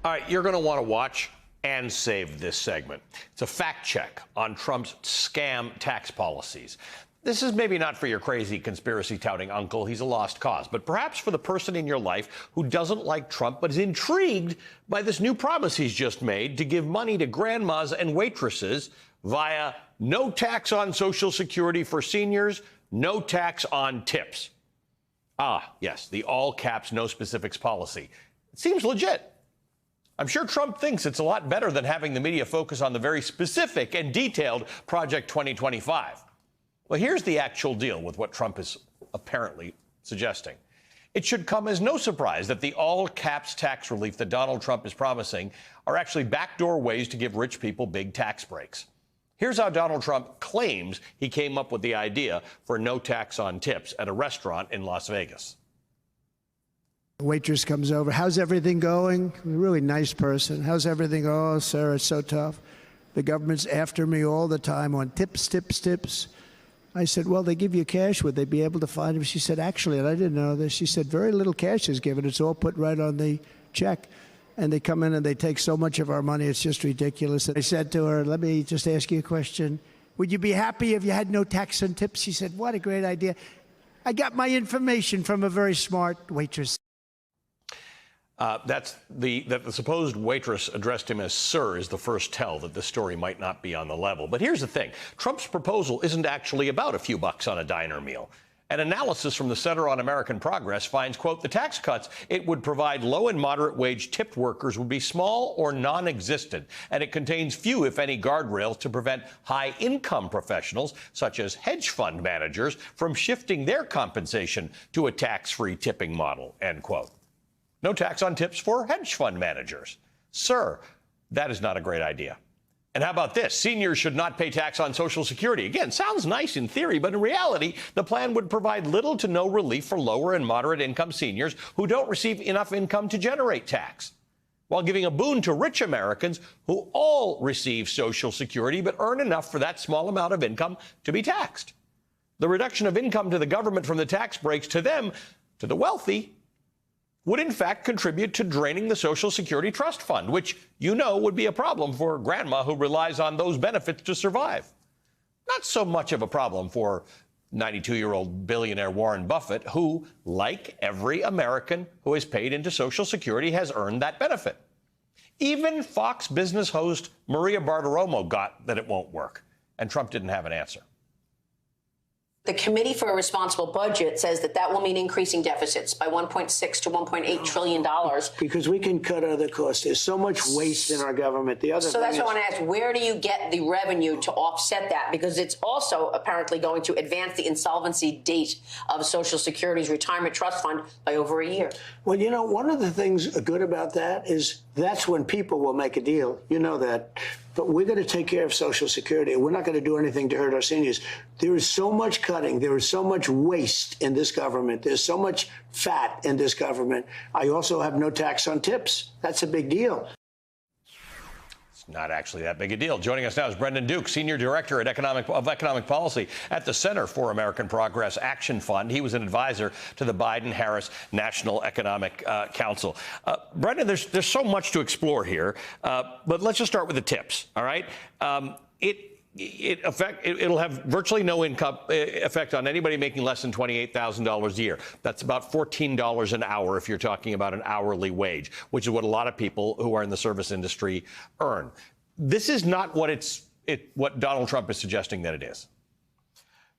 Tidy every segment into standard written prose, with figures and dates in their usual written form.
All right, you're going to want to watch and save this segment. It's a fact check on Trump's scam tax policies. This is maybe not for your crazy conspiracy-touting uncle. He's a lost cause. But perhaps for the person in your life who doesn't like Trump but is intrigued by this new promise he's just made to give money to grandmas and waitresses via no tax on Social Security for seniors, no tax on tips. Ah, yes, the all-caps, no specifics policy. It seems legit. I'm sure Trump thinks it's a lot better than having the media focus on the very specific and detailed Project 2025. Well, here's the actual deal with what Trump is apparently suggesting. It should come as no surprise that the all-caps tax relief that Donald Trump is promising are actually backdoor ways to give rich people big tax breaks. Here's how Donald Trump claims he came up with the idea for no tax on tips at a restaurant in Las Vegas. The waitress comes over. How's everything going? A really nice person. How's everything? Oh, sir, it's so tough. The government's after me all the time on tips, tips, tips. I said, well, they give you cash. Would they be able to find them? She said, actually, and I didn't know this, she said, very little cash is given. It's all put right on the check. And they come in and they take so much of our money, it's just ridiculous. And I said to her, let me just ask you a question. Would you be happy if you had no tax on tips? She said, what a great idea. I got my information from a very smart waitress. That the supposed waitress addressed him as sir is the first tell that the story might not be on the level. But here's the thing. Trump's proposal isn't actually about a few bucks on a diner meal. An analysis from the Center on American Progress finds, quote, the tax cuts it would provide low and moderate wage tipped workers would be small or non-existent, and it contains few, if any, guardrails to prevent high income professionals, such as hedge fund managers, from shifting their compensation to a tax-free tipping model, end quote. No tax on tips for hedge fund managers. Sir, that is not a great idea. And how about this? Seniors should not pay tax on Social Security. Again, sounds nice in theory, but in reality, the plan would provide little to no relief for lower and moderate income seniors who don't receive enough income to generate tax, while giving a boon to rich Americans who all receive Social Security but earn enough for that small amount of income to be taxed. The reduction of income to the government from the tax breaks to them, to the wealthy, would in fact contribute to draining the Social Security Trust Fund, which you know would be a problem for grandma who relies on those benefits to survive. Not so much of a problem for 92-year-old billionaire Warren Buffett, who, like every American who has paid into Social Security, has earned that benefit. Even Fox Business host Maria Bartiromo got that it won't work, and Trump didn't have an answer. The Committee for a Responsible Budget says that that will mean increasing deficits by $1.6 to $1.8 trillion. Because we can cut other costs. There's so much waste in our government. So that's what I want to ask. Where do you get the revenue to offset that? Because it's also apparently going to advance the insolvency date of Social Security's retirement trust fund by over a year. Well, you know, one of the things good about that is that's when people will make a deal. You know that. But we're going to take care of Social Security. We're not going to do anything to hurt our seniors. There is so much cutting. There is so much waste in this government. There's so much fat in this government. I also have no tax on tips. That's a big deal. It's not actually that big a deal. Joining us now is Brendan Duke, Senior Director of Economic Policy at the Center for American Progress Action Fund. He was an advisor to the Biden-Harris National Economic Council. Brendan, there's so much to explore here, but let's just start with the tips, all right? It'll have virtually no income effect on anybody making less than $28,000 a year. That's about $14 an hour if you're talking about an hourly wage, which is what a lot of people who are in the service industry earn. This is not what Donald Trump is suggesting that it is.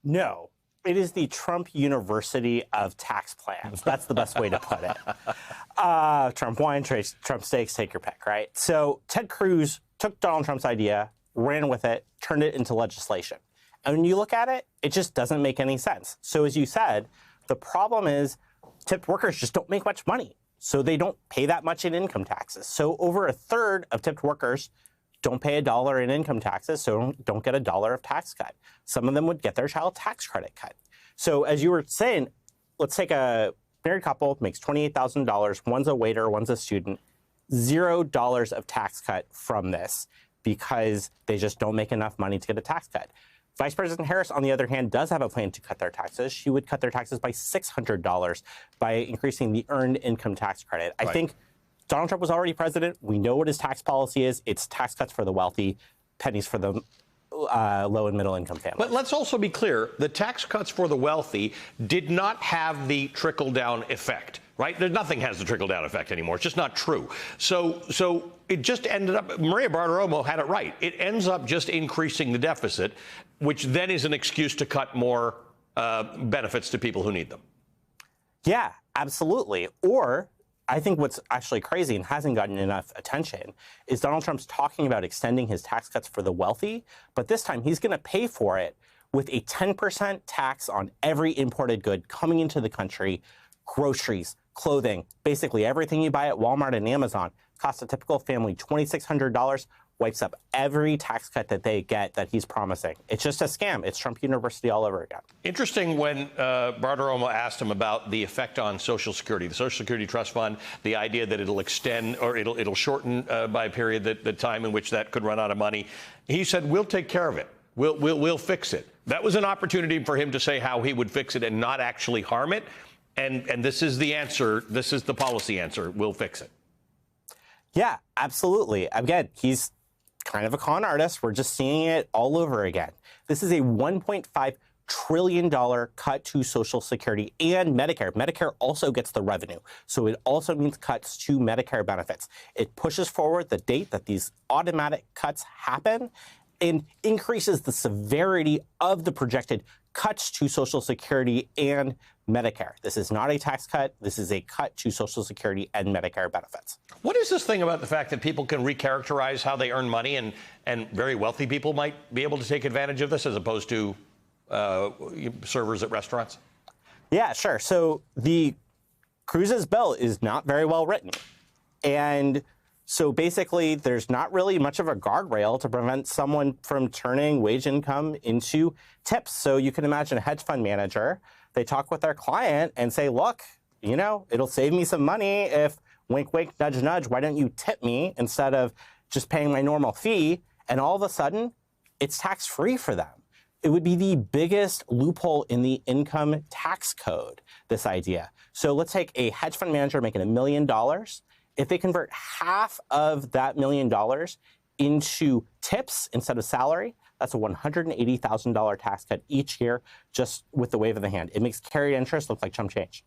No. It is the Trump University of tax plans. That's the best way to put it. Trump wine, Trump steaks, take your pick, right? So Ted Cruz took Donald Trump's idea, ran with it, turned it into legislation. And when you look at it, it just doesn't make any sense. So as you said, the problem is tipped workers just don't make much money. So they don't pay that much in income taxes. So over a third of tipped workers don't pay $1 in income taxes, so don't get $1 of tax cut. Some of them would get their child tax credit cut. So as you were saying, let's take a married couple, makes $28,000, one's a waiter, one's a student, $0 of tax cut from this, because they just don't make enough money to get a tax cut. Vice President Harris, on the other hand, does have a plan to cut their taxes. She would cut their taxes by $600 by increasing the earned income tax credit. I think Donald Trump was already president. We know what his tax policy is. It's tax cuts for the wealthy, pennies for the low and middle income families. But let's also be clear, the tax cuts for the wealthy did not have the trickle-down effect, right? Nothing has the trickle-down effect anymore. It's just not true. So it just ended up, Maria Bartiromo had it right. It ends up just increasing the deficit, which then is an excuse to cut more benefits to people who need them. Yeah, absolutely. Or I think what's actually crazy and hasn't gotten enough attention is Donald Trump's talking about extending his tax cuts for the wealthy, but this time he's going to pay for it with a 10% tax on every imported good coming into the country, groceries, clothing, basically everything you buy at Walmart and Amazon costs a typical family $2,600, wipes up every tax cut that they get that he's promising. It's just a scam. It's Trump University all over again. Interesting when Bartiromo asked him about the effect on Social Security, the Social Security Trust Fund, the idea that it'll extend or it'll shorten by a period the time in which that could run out of money. He said, "We'll take care of it. We'll fix it." That was an opportunity for him to say how he would fix it and not actually harm it. And this is the answer. This is the policy answer. We'll fix it. Yeah, absolutely. Again, he's kind of a con artist. We're just seeing it all over again. This is a $1.5 trillion cut to Social Security and Medicare. Medicare also gets the revenue. So it also means cuts to Medicare benefits. It pushes forward the date that these automatic cuts happen and increases the severity of the projected cuts to Social Security and Medicare. This is not a tax cut. This is a cut to Social Security and Medicare benefits. What is this thing about the fact that people can recharacterize how they earn money and very wealthy people might be able to take advantage of this as opposed to servers at restaurants? Yeah, sure. So the Cruz's bill is not very well written. And so basically, there's not really much of a guardrail to prevent someone from turning wage income into tips. So you can imagine a hedge fund manager, they talk with their client and say, look, you know, it'll save me some money if wink, wink, nudge, nudge, why don't you tip me instead of just paying my normal fee? And all of a sudden, it's tax-free for them. It would be the biggest loophole in the income tax code, this idea. So let's take a hedge fund manager making $1 million. If they convert half of that $1 million into tips instead of salary, that's a $180,000 tax cut each year just with the wave of the hand. It makes carried interest look like chump change.